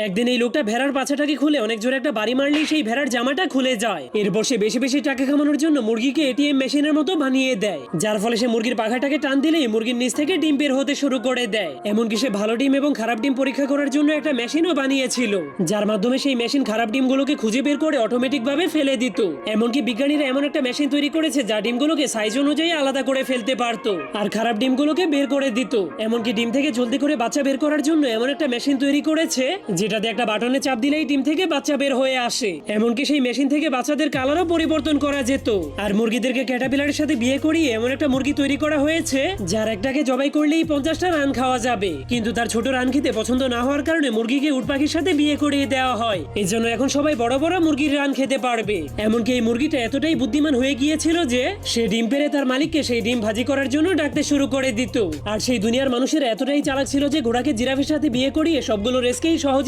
একদিন এই লোকটা ভেড়ার পাছাটাকে খুলে অনেক জোরে একটা বাড়ি মারলেই সেই ভেড়ার জামাটা খুলে যায়। এরপর সে বেশি বেশি টাকা কামানোর জন্য মুরগিকে এটিএম মেশিনের মতো বানিয়ে দেয়, যার ফলে সে মুরগির পাখাটাকে টান দিলেই মুরগির নিচ থেকে ডিম বের হতে শুরু করে দেয়। এমনকি সে ভালো ডিম এবং খারাপ ডিম পরীক্ষা করার জন্য একটা মেশিনও বানিয়েছিল, যার মাধ্যমে সেই মেশিন খারাপ ডিমগুলোকে খুঁজে বের করে অটোমেটিক ভাবে ফেলে দিত। এমনকি বিজ্ঞানীরা এমন একটা মেশিন তৈরি করেছে যা ডিমগুলোকে সাইজ অনুযায়ী আলাদা করে ফেলতে পারতো আর খারাপ ডিমগুলোকে বের করে দিত। এমনকি ডিম থেকে জলদি করে বাচ্চা বের করার জন্য এমন একটা মেশিন তৈরি করেছে যেটাতে একটা বাটনে চাপ দিলেই ডিম থেকে বাচ্চা বের হয়ে আসে। এমনকি সেই মেশিন থেকে বাচ্চাদের কালারও পরিবর্তন করা যেত। আর মুরগিদেরকে ক্যাটারপিলারের সাথে বিয়ে করিয়ে এমন একটা মুরগি তৈরি করা হয়েছে যার একটাকে জবাই করলেই 50টা রান খাওয়া যাবে, কিন্তু তার ছোট রান খেতে পছন্দ না হওয়ার কারণে মুরগিকে উট পাখির সাথে বিয়ে করিয়ে দেওয়া হয়। এই জন্য এখন সবাই বড় বড় মুরগির রান খেতে পারবে। এমনকি এই মুরগিটা এতটাই বুদ্ধিমান হয়ে গিয়েছিল যে সে ডিম পেড়ে তার মালিককে সেই ডিম ভাজি করার জন্য ডাকতে শুরু করে দিত। আর সেই দুনিয়ার মানুষের এতটাই চালাক ছিল যে ঘোড়াকে জিরাফের সাথে বিয়ে করিয়ে সবগুলো রেসকেই সহজেই